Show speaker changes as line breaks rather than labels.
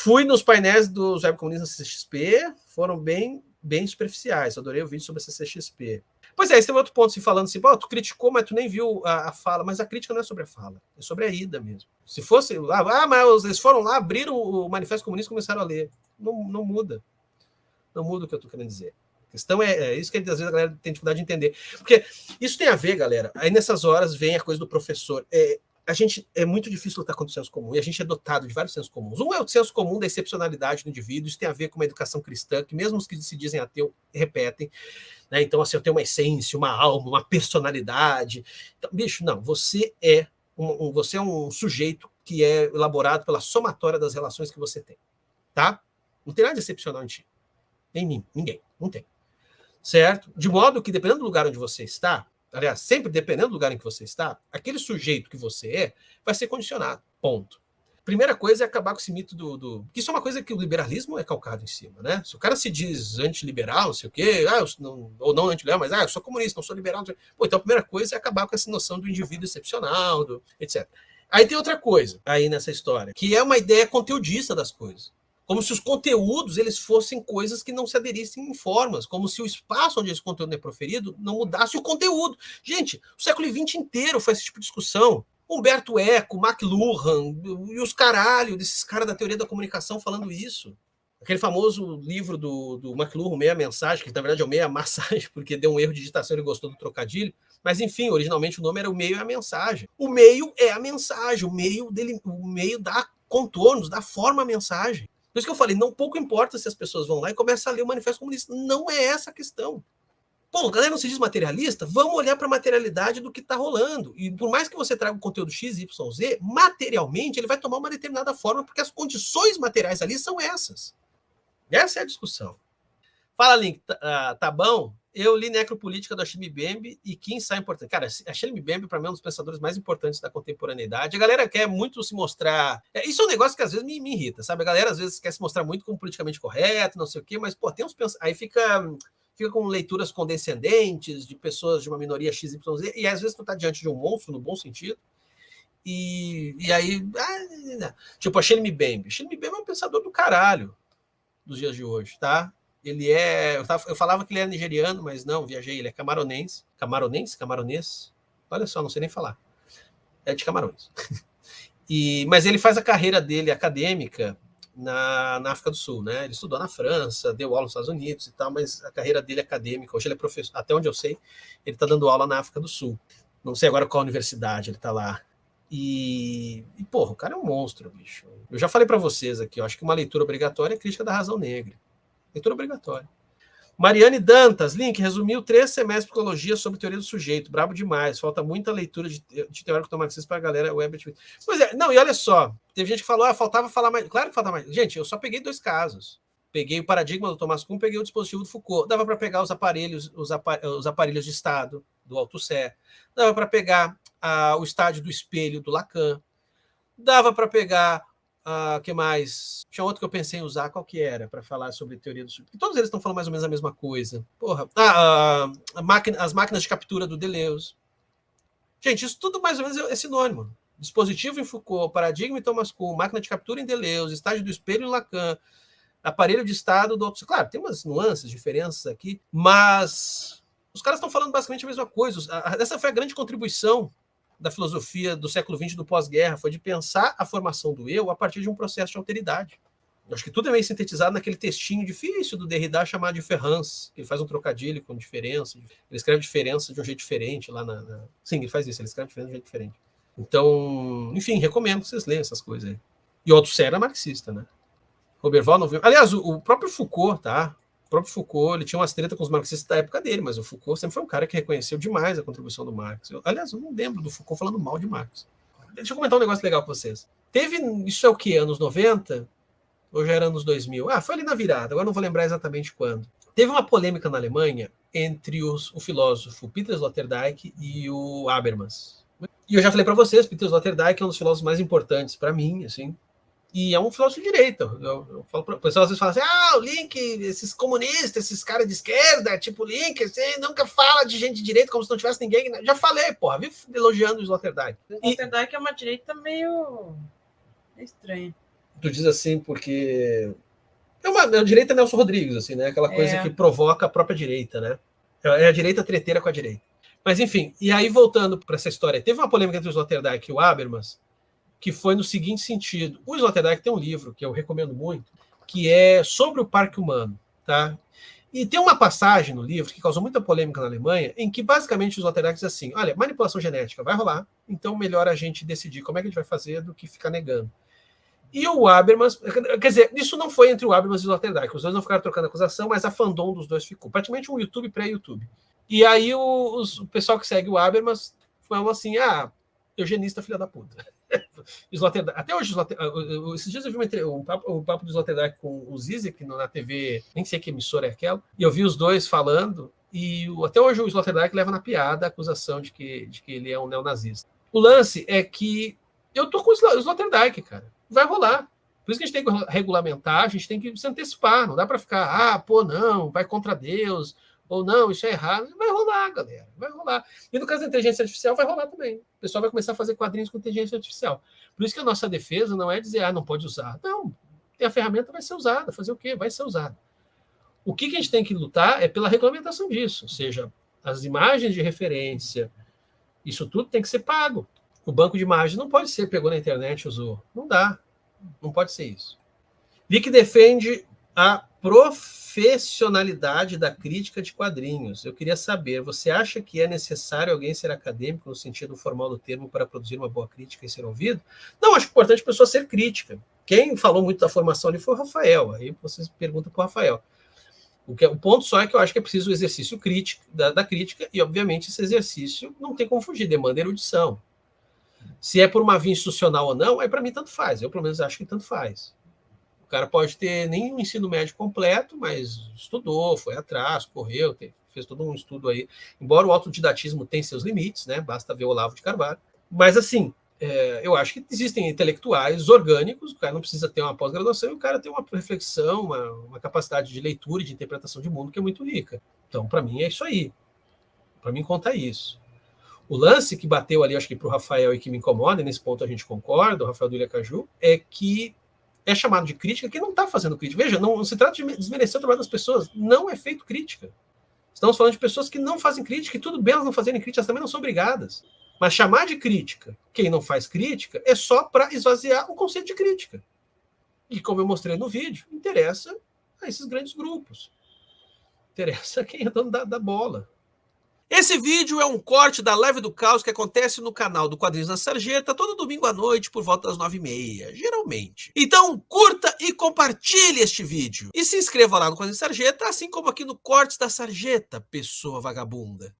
Fui nos painéis dos webcomunistas CCXP, foram bem superficiais. Adorei o vídeo sobre a CCXP. Pois é, esse tem outro ponto, assim, falando assim, tu criticou, mas tu nem viu a fala. Mas a crítica não é sobre a fala, é sobre a ida mesmo. Se fosse, mas eles foram lá, abriram o Manifesto Comunista e começaram a ler. Não muda. Não muda o que eu estou querendo dizer. A questão é isso que às vezes a galera tem dificuldade de entender. Porque isso tem a ver, galera, aí nessas horas vem a coisa do professor. A gente é muito difícil lutar contra o senso comum, e a gente é dotado de vários sensos comuns. Um é o senso comum da excepcionalidade do indivíduo, isso tem a ver com uma educação cristã, que mesmo os que se dizem ateu repetem. Né? Então, assim, eu tenho uma essência, uma alma, uma personalidade. Então, bicho, não, você é um sujeito que é elaborado pela somatória das relações que você tem. Tá? Não tem nada de excepcional em ti. Nem em mim, ninguém. Não tem. Certo? De modo que, dependendo do lugar onde você está, aliás, sempre dependendo do lugar em que você está, aquele sujeito que você é vai ser condicionado. Ponto. Primeira coisa é acabar com esse mito do... Isso é uma coisa que o liberalismo é calcado em cima, né? Se o cara se diz antiliberal, não sei o quê, ou não antiliberal, mas eu sou comunista, não sou liberal. Não sei... Pô, então a primeira coisa é acabar com essa noção do indivíduo excepcional, etc. Aí tem outra coisa aí nessa história, que é uma ideia conteudista das coisas. Como se os conteúdos eles fossem coisas que não se aderissem em formas, como se o espaço onde esse conteúdo é proferido não mudasse o conteúdo. Gente, o século XX inteiro foi esse tipo de discussão. Humberto Eco, McLuhan e os caralho desses caras da teoria da comunicação falando isso. Aquele famoso livro do McLuhan, Meia Mensagem, que na verdade é o Meia Massagem, porque deu um erro de digitação e ele gostou do trocadilho. Mas enfim, originalmente o nome era O Meio é a Mensagem. O meio é a mensagem, o meio dá contornos, dá forma à mensagem. Por isso que eu falei, não pouco importa se as pessoas vão lá e começam a ler o Manifesto Comunista. Não é essa a questão. Pô, a galera não se diz materialista? Vamos olhar para a materialidade do que está rolando. E por mais que você traga o conteúdo X, Y, Z, materialmente ele vai tomar uma determinada forma, porque as condições materiais ali são essas. Essa é a discussão. Fala, Link, tá bom? Eu li Necropolítica do Achille Mbembe e que ensaio importante. Cara, Achille Mbembe, para mim, é um dos pensadores mais importantes da contemporaneidade. A galera quer muito se mostrar... Isso é um negócio que às vezes me irrita, sabe? A galera às vezes quer se mostrar muito como politicamente correto, não sei o quê, mas, pô, tem uns aí fica com leituras condescendentes de pessoas de uma minoria XYZ, e às vezes tu tá diante de um monstro, no bom sentido, e aí... tipo, Achille Mbembe. Achille Mbembe é um pensador do caralho dos dias de hoje, tá? Ele é... Eu falava que ele era nigeriano, mas não, viajei. Ele é camaronense. Camaronês? Olha só, não sei nem falar. É de Camarões. Mas ele faz a carreira dele acadêmica na África do Sul, né? Ele estudou na França, deu aula nos Estados Unidos e tal, mas a carreira dele acadêmica, hoje ele é professor, até onde eu sei, ele está dando aula na África do Sul. Não sei agora qual universidade ele está lá. Porra, o cara é um monstro, bicho. Eu já falei para vocês aqui, eu acho que uma leitura obrigatória é Crítica da Razão Negra. Leitura obrigatória. Mariane Dantas, Link, resumiu 3 semestres de psicologia sobre teoria do sujeito. Brabo demais. Falta muita leitura de teórico do marxismo para a galera web. Pois é, não, e olha só. Teve gente que falou, faltava falar mais. Claro que faltava mais. Gente, eu só peguei 2 casos. Peguei o paradigma do Thomas Kuhn, peguei o dispositivo do Foucault. Dava para pegar os aparelhos de estado do Althusser. Dava para pegar o estádio do espelho do Lacan. Dava para pegar... que mais? Tinha outro que eu pensei em usar, qual que era? Para falar sobre teoria do sujeito. Todos eles estão falando mais ou menos a mesma coisa. Porra. As máquinas de captura do Deleuze. Gente, isso tudo mais ou menos é sinônimo. Dispositivo em Foucault, paradigma em Thomas Kuhn, máquina de captura em Deleuze, estágio do espelho em Lacan, aparelho de estado do outro. Claro, tem umas nuances, diferenças aqui, mas os caras estão falando basicamente a mesma coisa. Essa foi a grande contribuição da filosofia do século XX do pós-guerra, foi de pensar a formação do eu a partir de um processo de alteridade. Eu acho que tudo é meio sintetizado naquele textinho difícil do Derrida chamado de Ferrance, que ele faz um trocadilho com diferença, ele escreve diferença de um jeito diferente lá Sim, ele faz isso, ele escreve diferença de um jeito diferente. Então, enfim, recomendo que vocês leiam essas coisas aí. E o Althusser é marxista, né? Roberval não viu... Aliás, o próprio Foucault, tá? O próprio Foucault, ele tinha umas tretas com os marxistas da época dele, mas o Foucault sempre foi um cara que reconheceu demais a contribuição do Marx. Aliás, eu não lembro do Foucault falando mal de Marx. Deixa eu comentar um negócio legal com vocês. Isso é o quê? Anos 90? Ou já era anos 2000? Foi ali na virada, agora não vou lembrar exatamente quando. Teve uma polêmica na Alemanha entre o filósofo Peter Sloterdijk e o Habermas. E eu já falei para vocês, Peter Sloterdijk é um dos filósofos mais importantes para mim, assim. E é um filósofo de direita. Eu falo para o pessoal, às vezes fala assim, o Link, esses comunistas, esses caras de esquerda, tipo Link, você nunca fala de gente de direita como se não tivesse ninguém. Já falei, porra, vivo elogiando o Sloterdijk.
O Sloterdijk é uma direita meio estranha.
Tu diz assim, porque é a direita Nelson Rodrigues, assim, né? Aquela coisa que provoca a própria direita, né? É a direita treteira com a direita. Mas, enfim, e aí voltando para essa história, teve uma polêmica entre o Sloterdijk e o Habermas, que foi no seguinte sentido. O Sloterdijk tem um livro que eu recomendo muito, que é sobre o Parque Humano, tá? E tem uma passagem no livro que causou muita polêmica na Alemanha, em que basicamente os Sloterdijk diz assim, olha, manipulação genética vai rolar, então melhor a gente decidir como é que a gente vai fazer do que ficar negando. E o Habermas, quer dizer, isso não foi entre o Habermas e o Sloterdijk, os dois não ficaram trocando acusação, mas a fandom dos dois ficou, praticamente um YouTube pré-YouTube. E aí o pessoal que segue o Habermas falou assim, eugenista filha da puta. Até hoje, esses dias eu vi um papo do Sloterdijk com o Zizek na TV, nem sei que emissora é aquela, e eu vi os dois falando, e até hoje o Sloterdijk leva na piada a acusação de que ele é um neonazista. O lance é que eu tô com o Sloterdijk, cara. Vai rolar. Por isso que a gente tem que regulamentar, a gente tem que se antecipar. Não dá para ficar, não, vai contra Deus, ou não, isso é errado. Vai rolar, galera, vai rolar. E no caso da inteligência artificial, vai rolar também. O pessoal vai começar a fazer quadrinhos com inteligência artificial. Por isso que a nossa defesa não é dizer, não pode usar. Não, a ferramenta vai ser usada. Fazer o quê? Vai ser usada. O que a gente tem que lutar é pela regulamentação disso, ou seja, as imagens de referência, isso tudo tem que ser pago. O banco de imagens não pode ser, pegou na internet, usou. Não dá. Não pode ser isso. Vic defende a profissionalidade da crítica de quadrinhos. Eu queria saber, você acha que é necessário alguém ser acadêmico no sentido formal do termo para produzir uma boa crítica e ser ouvido? Não, acho importante a pessoa ser crítica. Quem falou muito da formação ali foi o Rafael. Aí você pergunta para o Rafael. O ponto só é que eu acho que é preciso o exercício crítico, da crítica, e obviamente esse exercício não tem como fugir, demanda erudição. Se é por uma via institucional ou não, aí para mim tanto faz. Eu, pelo menos, acho que tanto faz. O cara pode ter nem um ensino médio completo, mas estudou, foi atrás, correu, fez todo um estudo aí. Embora o autodidatismo tenha seus limites, né? Basta ver o Olavo de Carvalho. Mas, assim, eu acho que existem intelectuais orgânicos, o cara não precisa ter uma pós-graduação, e o cara tem uma reflexão, uma capacidade de leitura e de interpretação de mundo que é muito rica. Então, para mim, é isso aí. Para mim, conta isso. O lance que bateu ali, acho que para o Rafael e que me incomoda, e nesse ponto a gente concorda, o Rafael do Ilha Caju, é que é chamado de crítica quem não está fazendo crítica. Veja, não se trata de desmerecer o trabalho das pessoas, não é feito crítica. Estamos falando de pessoas que não fazem crítica, e tudo bem elas não fazerem crítica, elas também não são obrigadas. Mas chamar de crítica quem não faz crítica é só para esvaziar o conceito de crítica. E como eu mostrei no vídeo, interessa a esses grandes grupos. Interessa a quem é dono da bola. Esse vídeo é um corte da Live do Caos que acontece no canal do Quadrinhos na Sarjeta todo domingo à noite por volta das 9h30, geralmente. Então curta e compartilhe este vídeo. E se inscreva lá no Quadrinhos Sarjeta, assim como aqui no Cortes da Sarjeta, pessoa vagabunda.